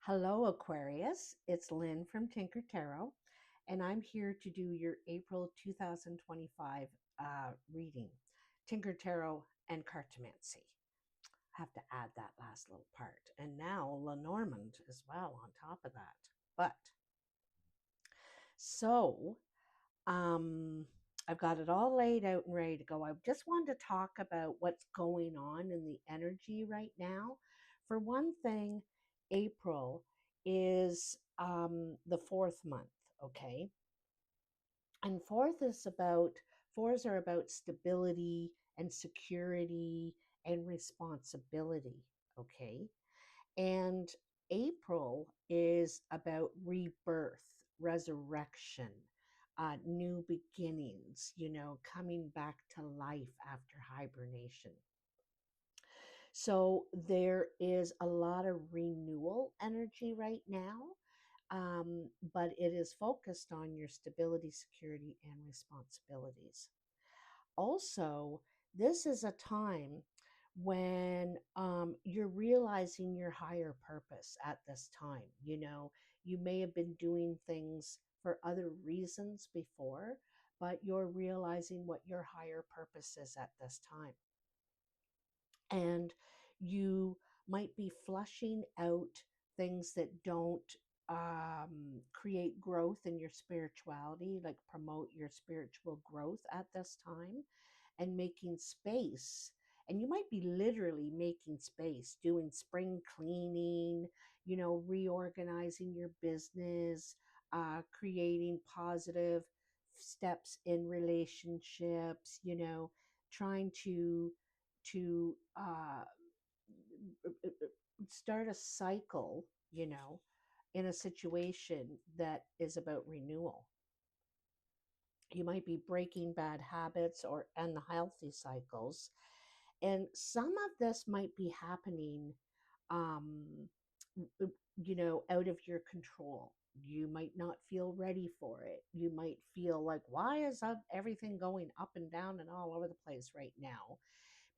Hello, Aquarius. It's Lynn from Tinker Tarot, and I'm here to do your April 2025 reading, Tinker Tarot and Cartomancy. Have to add that last little part. And now Lenormand as well on top of that. But so um, I've got it all laid out and ready to go. I just wanted to talk about what's going on in the energy right now. For one thing, April is the fourth month, okay? And fours are about stability and security and responsibility, okay? And April is about rebirth, resurrection, new beginnings, coming back to life after hibernation. So there is a lot of renewal energy right now, but it is focused on your stability, security, and responsibilities. Also, this is a time when you're realizing your higher purpose at this time. You may have been doing things for other reasons before, but you're realizing what your higher purpose is at this time. And you might be flushing out things that don't create growth in your spirituality, like promote your spiritual growth at this time, and making space. And you might be literally making space, doing spring cleaning, reorganizing your business, creating positive steps in relationships, trying to start a cycle, in a situation that is about renewal. You might be breaking bad habits or unhealthy cycles. And some of this might be happening, um, out of your control. You might not feel ready for it. You might feel like, why is everything going up and down and all over the place right now?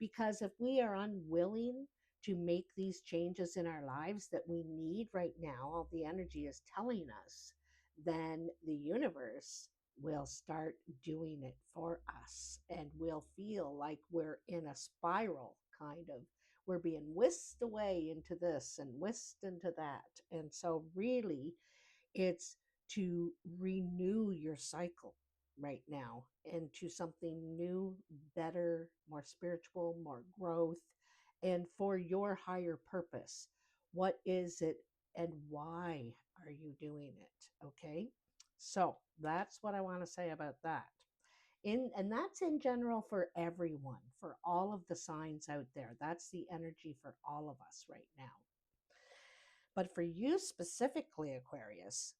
Because if we are unwilling to make these changes in our lives that we need right now, all the energy is telling us, then the universe will start doing it for us. And we'll feel like we're in a spiral, kind of. We're being whisked away into this and whisked into that. And so, really, it's to renew your cycle right now into something new, better, more spiritual, more growth, and for your higher purpose. What is it and why are you doing it? Okay. So that's what I want to say about that. And that's in general for everyone, for all of the signs out there. That's the energy for all of us right now. But for you specifically, Aquarius,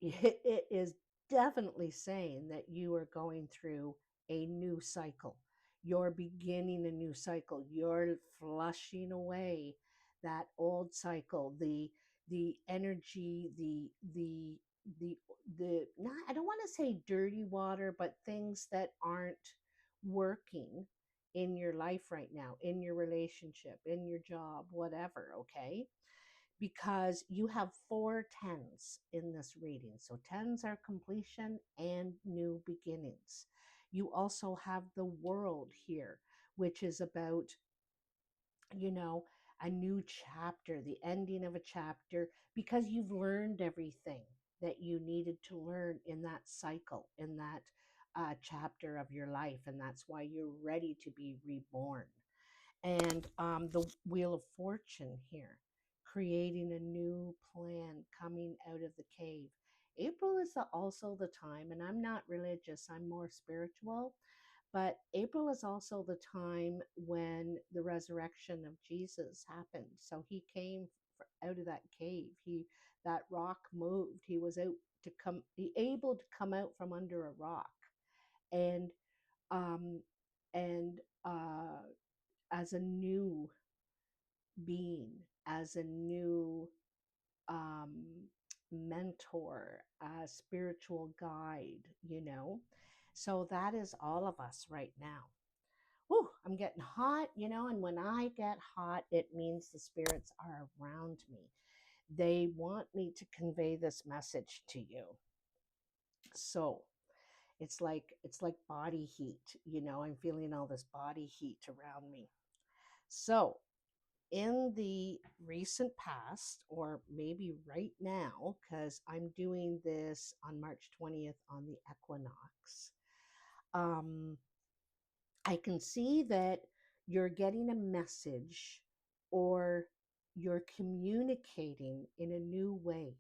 it is definitely saying that you are going through a new cycle. You're beginning a new cycle. You're flushing away that old cycle, the energy, the not, I don't want to say dirty water, but things that aren't working in your life right now, in your relationship, in your job, whatever, okay? Because you have 4 10s in this reading. So 10s are completion and new beginnings. You also have the world here, which is about, you know, a new chapter, the ending of a chapter, because you've learned everything that you needed to learn in that cycle, in that chapter of your life. And that's why you're ready to be reborn. And the Wheel of Fortune here, creating a new plan, coming out of the cave. April is also the time, and I'm not religious, I'm more spiritual, but April is also the time when the resurrection of Jesus happened. So he came out of that cave. That rock moved. He was able to come out from under a rock, and um, and as a new being, as a new um, mentor, a spiritual guide, So that is all of us right now. Whew, I'm getting hot, and when I get hot, it means the spirits are around me. They want me to convey this message to you. So it's like body heat, I'm feeling all this body heat around me. So in the recent past, or maybe right now, because I'm doing this on March 20th on the equinox, um, I can see that you're getting a message, or you're communicating in a new way.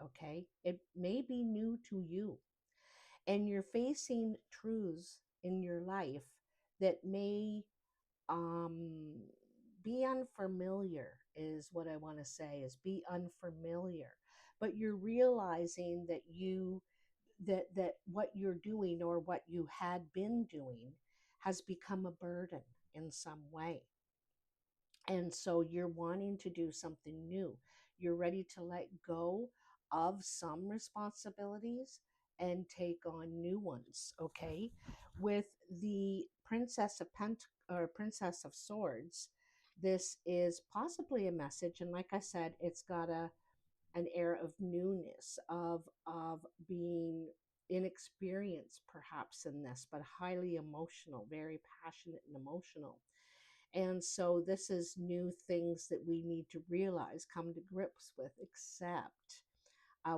Okay. It may be new to you, and you're facing truths in your life that may um, be unfamiliar, is what I want to say, is be unfamiliar. But you're realizing that that what you're doing, or what you had been doing, has become a burden in some way. And so you're wanting to do something new. You're ready to let go of some responsibilities and take on new ones, okay? With the Princess of Swords, this is possibly a message, and like I said, it's got an air of newness, of being inexperienced perhaps in this, but highly emotional, very passionate and emotional. And so this is new things that we need to realize, come to grips with, accept,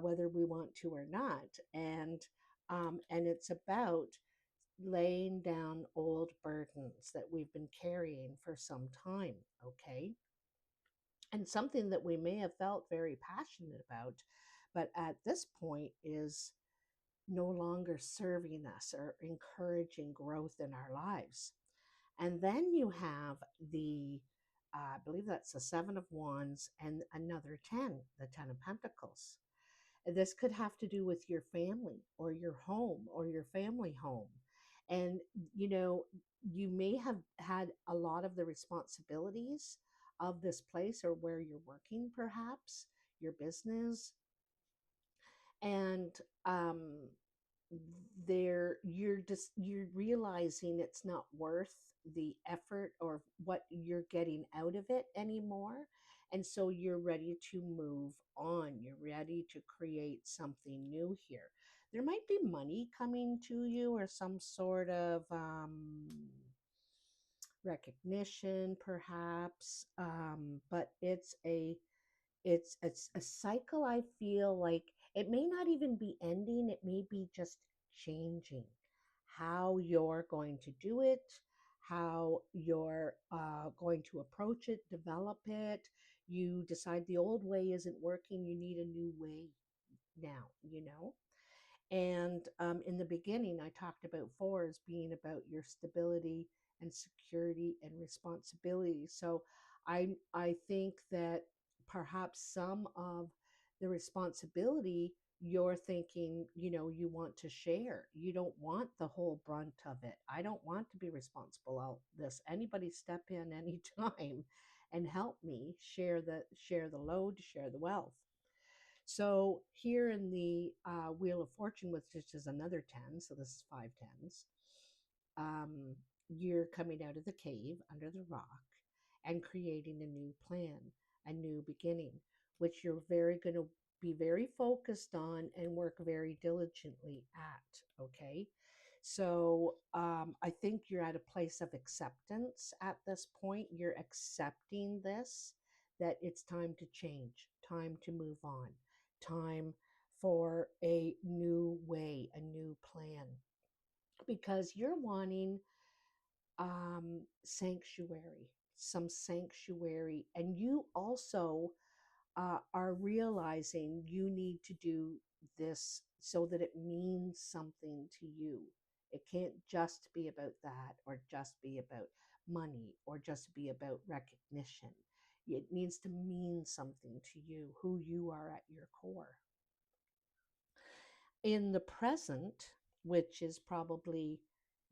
whether we want to or not. And it's about laying down old burdens that we've been carrying for some time, okay? And something that we may have felt very passionate about, but at this point is no longer serving us or encouraging growth in our lives. And then you have I believe that's the Seven of Wands and another 10, the Ten of Pentacles. This could have to do with your family, or your home, or your family home. And, you may have had a lot of the responsibilities of this place, or where you're working, perhaps your business. And there you're realizing it's not worth the effort, or what you're getting out of it anymore. And so you're ready to move on, you're ready to create something new here. There might be money coming to you, or some sort of recognition perhaps, but it's a cycle. I feel like it may not even be ending, it may be just changing how you're going to do it, how you're going to approach it, develop it. You decide the old way isn't working, you need a new way now. And in the beginning, I talked about fours being about your stability and security and responsibility. So I think that perhaps some of the responsibility, you're thinking, you want to share. You don't want the whole brunt of it. I don't want to be responsible of this. Anybody step in anytime and help me share the load, share the wealth. So here in the Wheel of Fortune, which is another 10, so this is 5 10s, you're coming out of the cave under the rock and creating a new plan, a new beginning, which you're very going to be very focused on and work very diligently at. Okay. So I think you're at a place of acceptance at this point. You're accepting this, that it's time to change, time to move on, time for a new way, a new plan, because you're wanting sanctuary, some sanctuary. And you also are realizing you need to do this so that it means something to you. It can't just be about that, or just be about money, or just be about recognition. It needs to mean something to you, who you are at your core. In the present, which is probably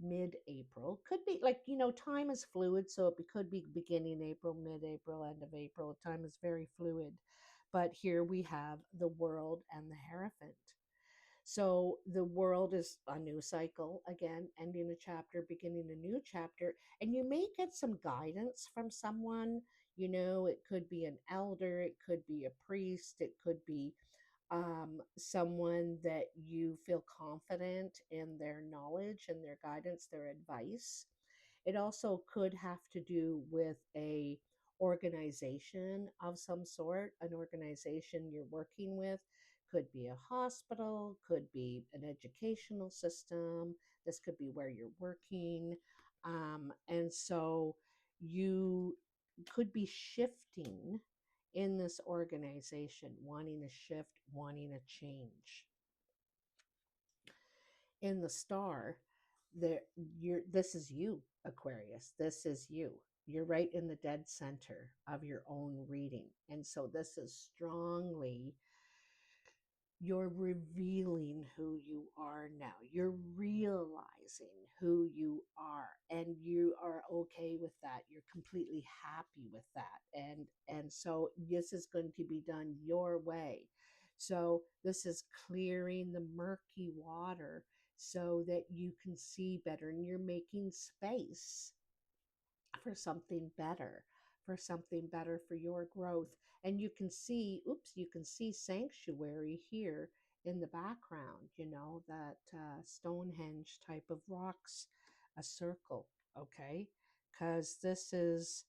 mid-April, could be like, time is fluid, so it could be beginning April, mid-April, end of April. Time is very fluid. But here we have the World and the Hierophant. So the World is a new cycle, again, ending a chapter, beginning a new chapter. And you may get some guidance from someone. It could be an elder, it could be a priest, it could be someone that you feel confident in their knowledge and their guidance, their advice. It also could have to do with a organization of some sort, an organization you're working with. Could be a hospital, could be an educational system. This could be where you're working. And so you could be shifting in this organization, wanting a shift, wanting a change. In the star, there this is you, Aquarius. This is you. You're right in the dead center of your own reading. And so this is strongly, you're revealing who you are now. You're realizing who you are, and you are okay with that. You're completely happy with that. And so this is going to be done your way. So this is clearing the murky water so that you can see better, and you're making space for something better, for something better for your growth. And you can see, oops, you can see sanctuary here in the background, that Stonehenge type of rocks, a circle, okay? Because this is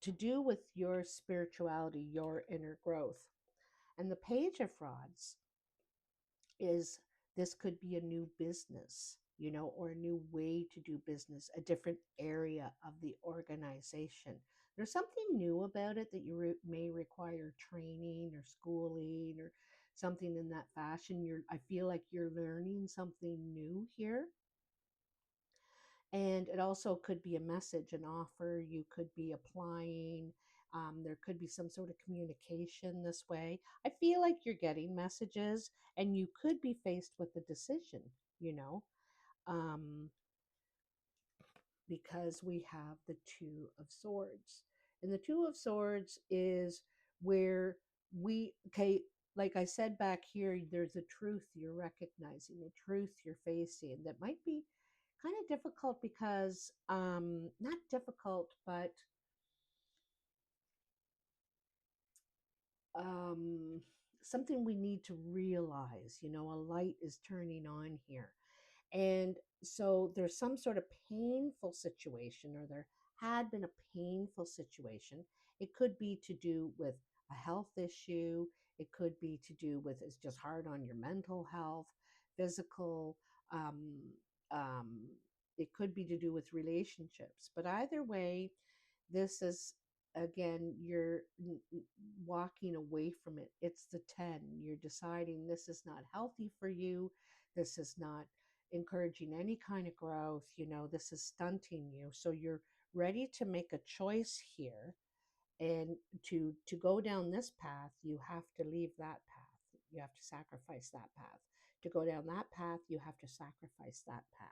to do with your spirituality, your inner growth. And the Page of Rods is, this could be a new business, or a new way to do business, a different area of the organization. There's something new about it that you may require training or schooling or something in that fashion. I feel like you're learning something new here. And it also could be a message, an offer you could be applying. There could be some sort of communication this way. I feel like you're getting messages, and you could be faced with a decision, you know, um, because we have the Two of Swords. And the Two of Swords is where okay, like I said back here, there's a truth you're recognizing, a truth you're facing that might be kind of difficult because, not difficult, but um, something we need to realize. A light is turning on here. And so there's some sort of painful situation, or there had been a painful situation. It could be to do with a health issue. It could be to do with, it's just hard on your mental health, physical. Um, um, it could be to do with relationships. But either way, this is, again, you're walking away from it. It's the 10. You're deciding this is not healthy for you. This is not encouraging any kind of growth. This is stunting you. So you're ready to make a choice here. And to go down this path, you have to leave that path. You have to sacrifice that path. To go down that path, you have to sacrifice that path.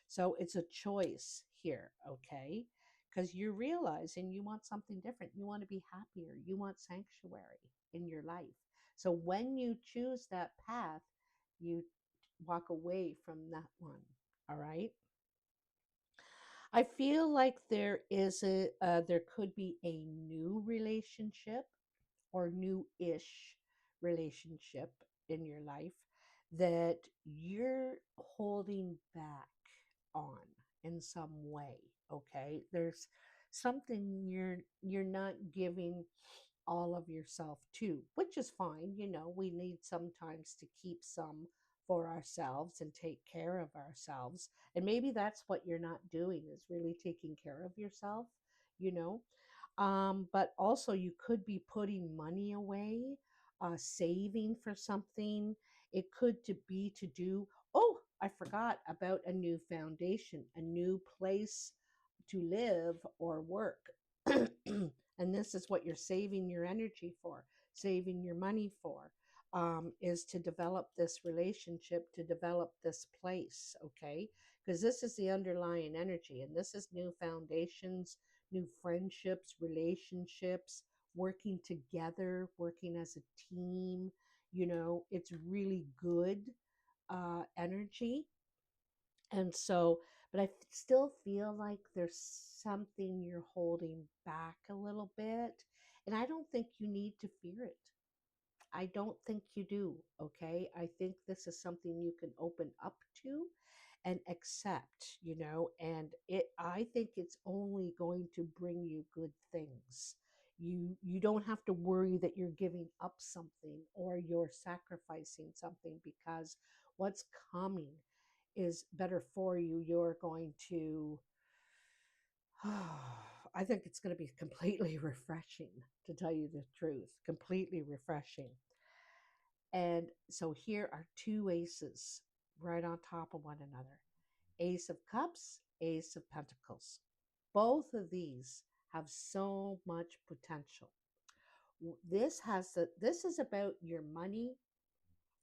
So it's a choice here, okay? Because you're realizing you want something different. You want to be happier. You want sanctuary in your life. So when you choose that path, you walk away from that one. All right. I feel like there could be a new relationship or new-ish relationship in your life that you're holding back on in some way. Okay, there's something you're not giving all of yourself to, which is fine. We need sometimes to keep some for ourselves and take care of ourselves. And maybe that's what you're not doing, is really taking care of yourself, you know. But also, you could be putting money away, saving for something. It could to be to do, oh, I forgot about a new foundation, a new place to live or work. And this is what you're saving your energy for, saving your money for, is to develop this relationship, to develop this place, okay? Because this is the underlying energy, and this is new foundations, new friendships, relationships, working together, working as a team. It's really good energy. And so, but still feel like there's something you're holding back a little bit. And I don't think you need to fear it. I don't think you do. Okay. I think this is something you can open up to and accept, and I think it's only going to bring you good things. You don't have to worry that you're giving up something or you're sacrificing something, because what's coming is better for you. You're going to I think it's going to be completely refreshing, to tell you the truth, completely refreshing. And so here are two aces right on top of one another: Ace of Cups, Ace of Pentacles. Both of these have so much potential. This is about your money,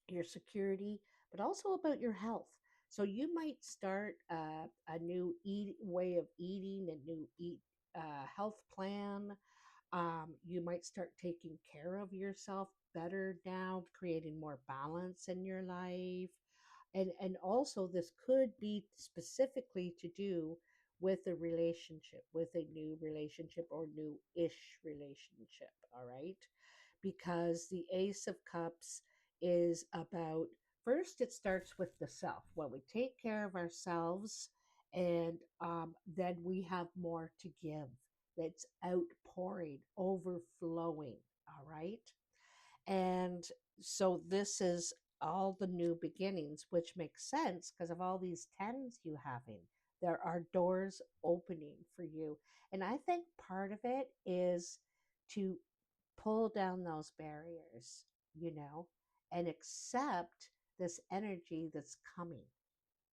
your security, but also about your health. So you might start a new way of eating, a new health plan. You might start taking care of yourself better now, creating more balance in your life. And also this could be specifically to do with a relationship, with a new relationship or new-ish relationship, all right? Because the Ace of Cups is about, first it starts with the self. When we take care of ourselves, and then we have more to give. That's outpouring, overflowing, all right? And so this is all the new beginnings, which makes sense because of all these tens you having. There are doors opening for you. And I think part of it is to pull down those barriers, and accept this energy that's coming.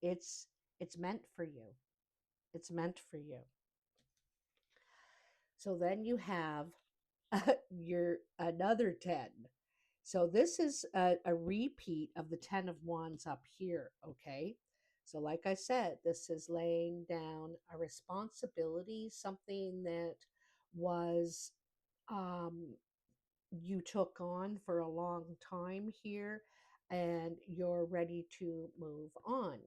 It's it's meant for you. It's meant for you. So then you have your another 10. So this is a repeat of the 10 of Wands up here, okay? So like I said, this is laying down a responsibility, something that was um, you took on for a long time here, and you're ready to move on.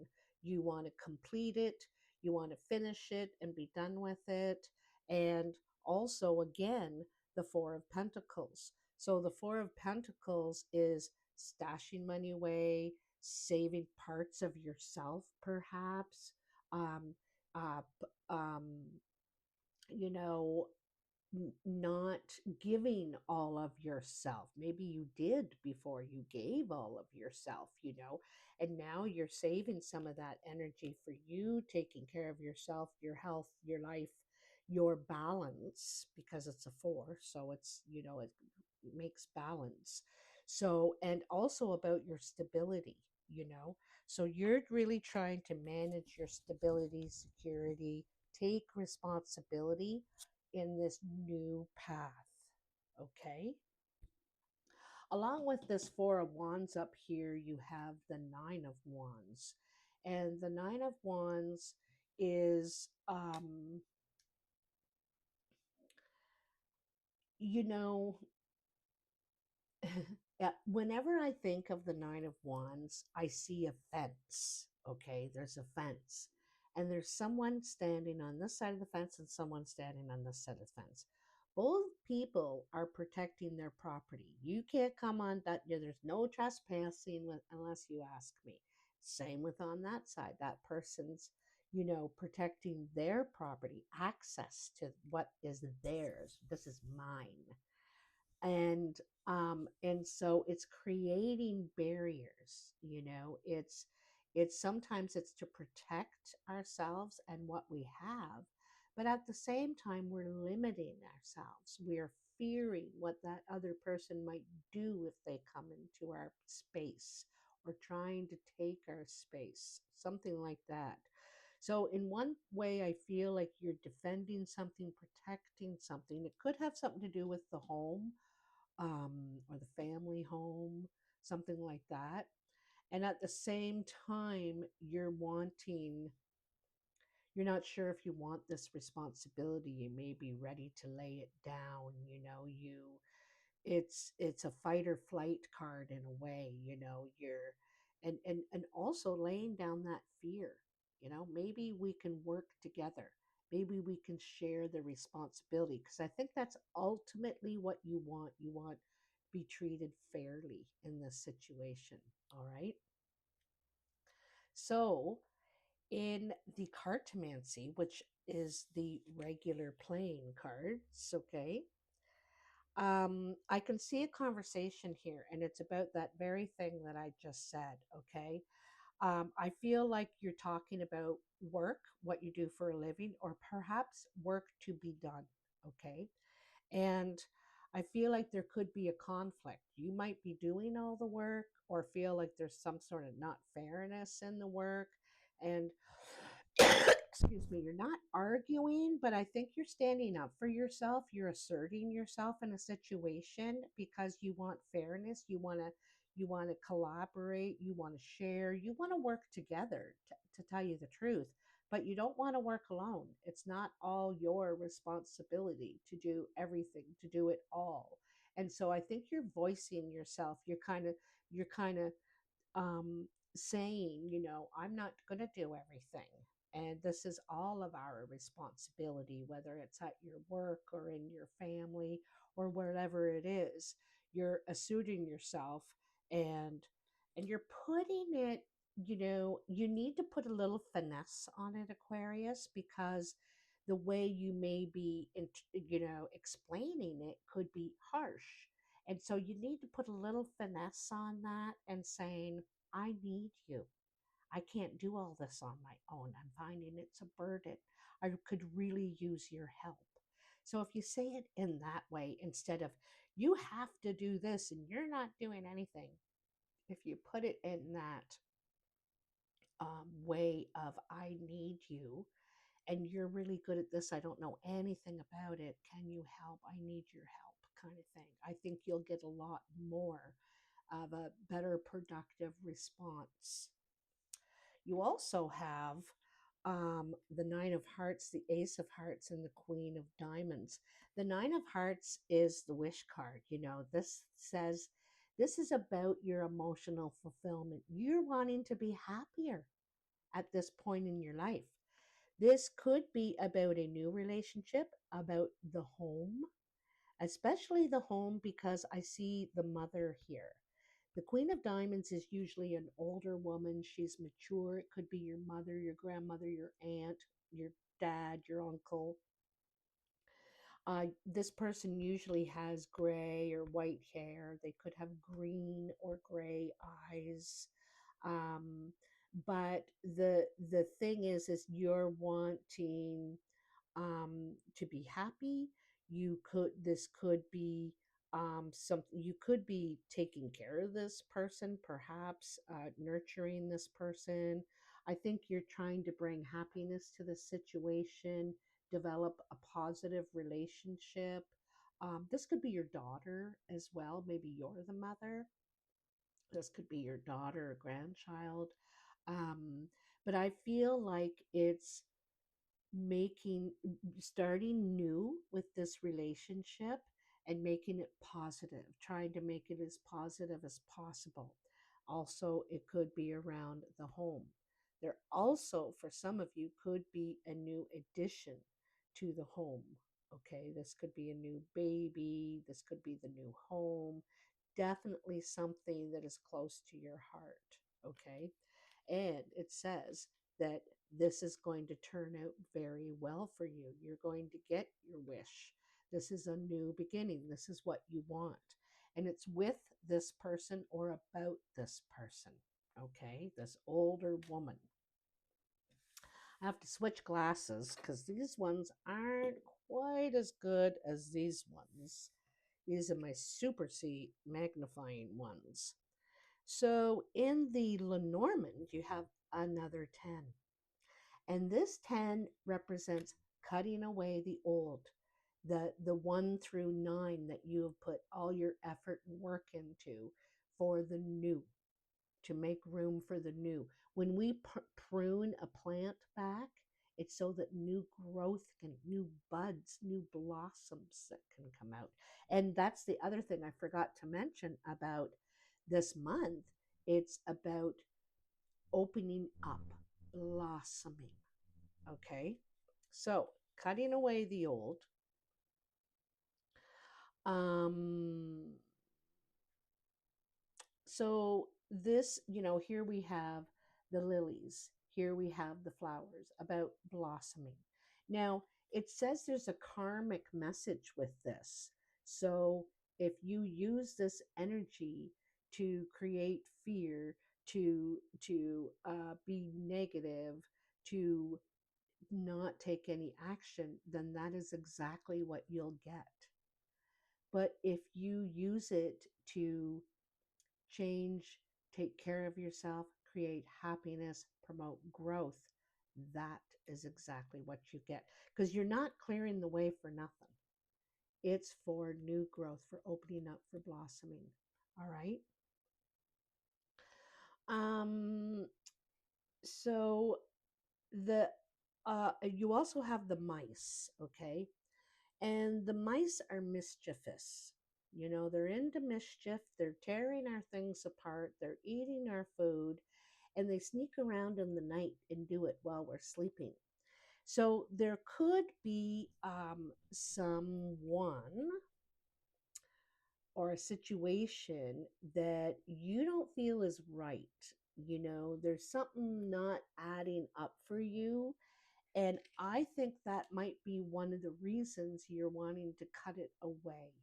You want to complete it, you want to finish it and be done with it. And also, again, the Four of Pentacles. So, the Four of Pentacles is stashing money away, saving parts of yourself, perhaps. Um, uh, um, you know, not giving all of yourself. Maybe you did before you gave all of yourself, and now you're saving some of that energy for you, taking care of yourself, your health, your life, your balance, because it's a four. So it's, it makes balance. So, and also about your stability, you know. So you're really trying to manage your stability, security, take responsibility in this new path. Okay. Along with this Four of Wands up here, you have the Nine of Wands. And the Nine of Wands is, you know, whenever I think of the Nine of Wands, I see a fence. Okay, there's a fence, and there's someone standing on this side of the fence and someone standing on this side of the fence. Both people are protecting their property. You can't come on that. There's no trespassing unless you ask me. Same with on that side. That person's, protecting their property, access to what is theirs. This is mine. And so it's creating barriers. It's sometimes it's to protect ourselves and what we have, but at the same time we're limiting ourselves. We're fearing what that other person might do if they come into our space, or trying to take our space, something like that. So in one way, I feel like you're defending something, protecting something. It could have something to do with the home, or the family home, something like that. And at the same time, you're not sure if you want this responsibility. You may be ready to lay it down. It's a fight or flight card in a way. You're and also laying down that fear. maybe we can work together. Maybe we can share the responsibility, because I think that's ultimately what you want. You want to be treated fairly in this situation. All right. So, in the cartomancy, which is the regular playing cards, okay, I can see a conversation here, and it's about that very thing that I just said, okay? I feel like you're talking about work, what you do for a living, or perhaps work to be done, okay? And I feel like there could be a conflict. You might be doing all the work or feel like there's some sort of not fairness in the work. And excuse me, you're not arguing, but I think you're standing up for yourself. You're asserting yourself in a situation because you want fairness. You want to collaborate, you want to share, you want to work together, to tell you the truth, but you don't want to work alone. It's not all your responsibility to do everything, to do it all. And so I think you're voicing yourself. You're kind of um, saying, I'm not going to do everything. And this is all of our responsibility, whether it's at your work or in your family or wherever it is. You're asserting yourself, and you're putting it, you need to put a little finesse on it, Aquarius, because the way you may be, explaining it could be harsh. And so you need to put a little finesse on that and saying, I need you. I can't do all this on my own. I'm finding it's a burden. I could really use your help. So if you say it in that way, instead of, you have to do this and you're not doing anything, if you put it in that way of, I need you, and you're really good at this, I don't know anything about it, can you help? I need your help, kind of thing. I think you'll get a lot more of a better productive response. You also have the Nine of Hearts, the Ace of Hearts, and the Queen of Diamonds. The Nine of Hearts is the wish card. This says this is about your emotional fulfillment. You're wanting to be happier at this point in your life. This could be about a new relationship, about the home, especially the home, because I see the mother here. The Queen of Diamonds is usually an older woman. She's mature. It could be your mother, your grandmother, your aunt, your dad, your uncle. This person usually has gray or white hair. They could have green or gray eyes. Um, but the thing is you're wanting to be happy. This could be something, you could be taking care of this person, perhaps nurturing this person. I think you're trying to bring happiness to the situation, develop a positive relationship. This could be your daughter as well. Maybe you're the mother. This could be your daughter or grandchild. Um, but I feel like it's making starting new with this relationship and making it positive, trying to make it as positive as possible. Also, it could be around the home. There also, for some of you, could be a new addition to the home. Okay, this could be a new baby, this could be the new home, definitely something that is close to your heart. Okay, and it says that this is going to turn out very well for you. You're going to get your wish. This is a new beginning. This is what you want. And it's with this person or about this person. Okay, this older woman. I have to switch glasses because these ones aren't quite as good as these ones. These are my Super C magnifying ones. So in the Lenormand, you have another 10. And this 10 represents cutting away the old, the 1 through 9 that you have put all your effort and work into for the new, to make room for the new. When we prune a plant back, it's so that new growth can, new buds, new blossoms that can come out. And that's the other thing I forgot to mention about this month. It's about opening up. blossoming. Okay, so cutting away the old. Um, so this, here we have the lilies, here we have the flowers about blossoming. Now, it says there's a karmic message with this. So if you use this energy to create fear, to be negative, to not take any action, then that is exactly what you'll get. But if you use it to change, take care of yourself, create happiness, promote growth, that is exactly what you get. Because you're not clearing the way for nothing. It's for new growth, for opening up, for blossoming. All right. Um, so the you also have the mice, okay? And the mice are mischievous. They're into mischief. They're tearing our things apart. They're eating our food, and they sneak around in the night and do it while we're sleeping. So there could be someone or a situation that you don't feel is right. There's something not adding up for you. And I think that might be one of the reasons you're wanting to cut it away.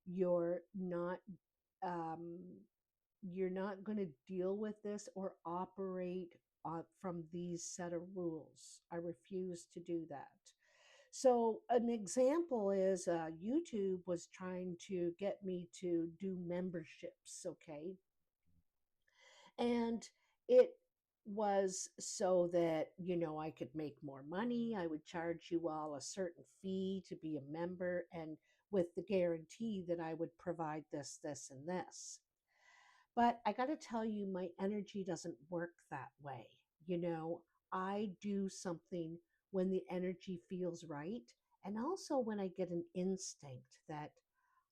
You're not um, you're not going to deal with this or operate from these set of rules. I refuse to do that. So, an example is YouTube was trying to get me to do memberships, okay? And it was so that, I could make more money. I would charge you all a certain fee to be a member, and with the guarantee that I would provide this, this, and this. But I got to tell you, my energy doesn't work that way. You know, I do something when the energy feels right, and also when I get an instinct that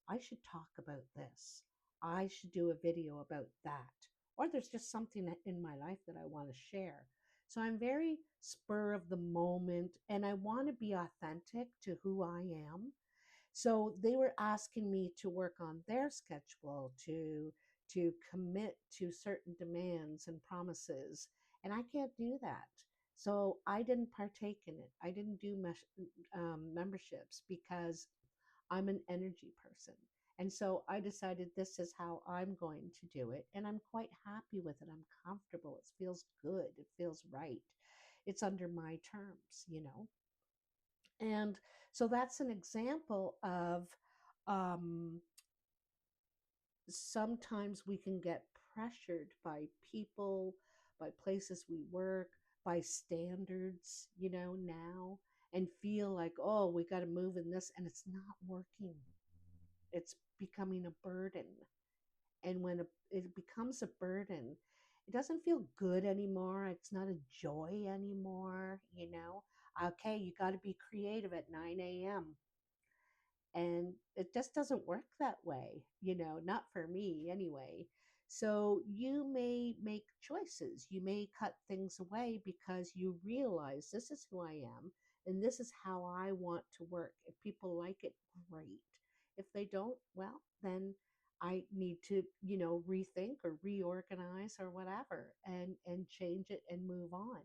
I should talk about this, I should do a video about that, or there's just something in my life that I want to share. So I'm very spur of the moment, and I want to be authentic to who I am. So they were asking me to work on their schedule, to commit to certain demands and promises, and I can't do that. So I didn't partake in it. I didn't do memberships because I'm an energy person. And so I decided this is how I'm going to do it. And I'm quite happy with it. I'm comfortable. It feels good. It feels right. It's under my terms. And so that's an example of um, sometimes we can get pressured by people, by places we work, by standards, now, and feel like, oh, we got to move in this, and it's not working. It's becoming a burden. And when it becomes a burden, it doesn't feel good anymore. It's not a joy anymore. Okay, you got to be creative at 9 a.m. And it just doesn't work that way, not for me anyway. So you may make choices. You may cut things away because you realize this is who I am and this is how I want to work. If people like it, great. If they don't, well, then I need to rethink or reorganize or whatever and change it and move on.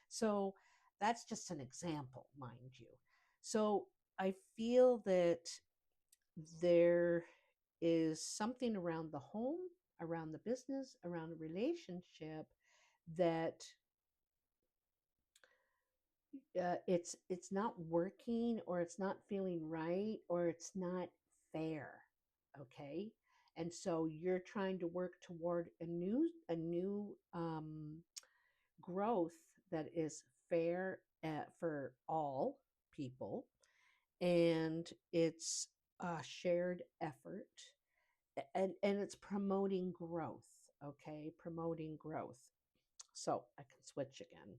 So that's just an example, mind you. So I feel that there is something around the home, around the business, around a relationship that it's not working, or it's not feeling right, or it's not fair. Okay, and so you're trying to work toward a new growth that is fair for all people, and it's a shared effort, and it's promoting growth. Okay, promoting growth. So I can switch again.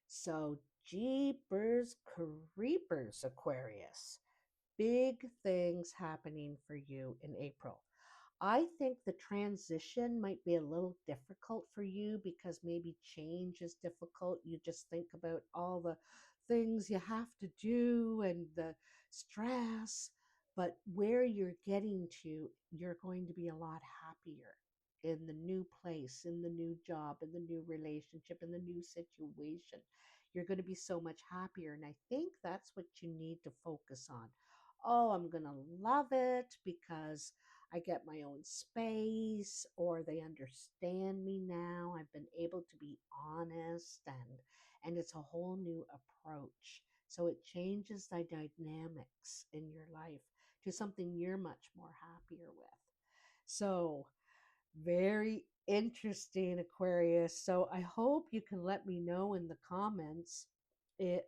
So jeepers creepers, Aquarius, big things happening for you in April. I think the transition might be a little difficult for you because maybe change is difficult. You just think about all the things you have to do and the stress. But where you're getting to, you're going to be a lot happier in the new place, in the new job, in the new relationship, in the new situation. You're going to be so much happier. And I think that's what you need to focus on. Oh, I'm going to love it because I get my own space, or they understand me now. I've been able to be honest, and it's a whole new approach. So it changes the dynamics in your life to something you're much more happier with. So very interesting, Aquarius. So I hope you can let me know in the comments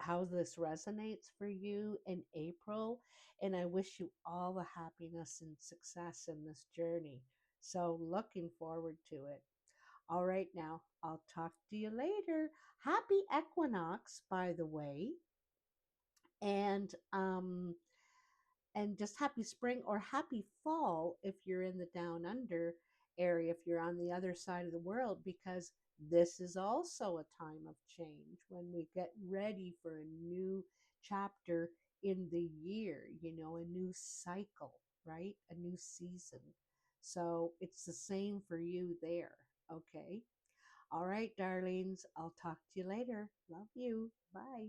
how this resonates for you in April. And I wish you all the happiness and success in this journey. So looking forward to it. All right, now I'll talk to you later. Happy equinox, by the way. And just happy spring or happy fall if you're in the down under area, if you're on the other side of the world, because this is also a time of change when we get ready for a new chapter in the year, a new cycle, right? A new season. So it's the same for you there. Okay. All right, darlings. I'll talk to you later. Love you. Bye.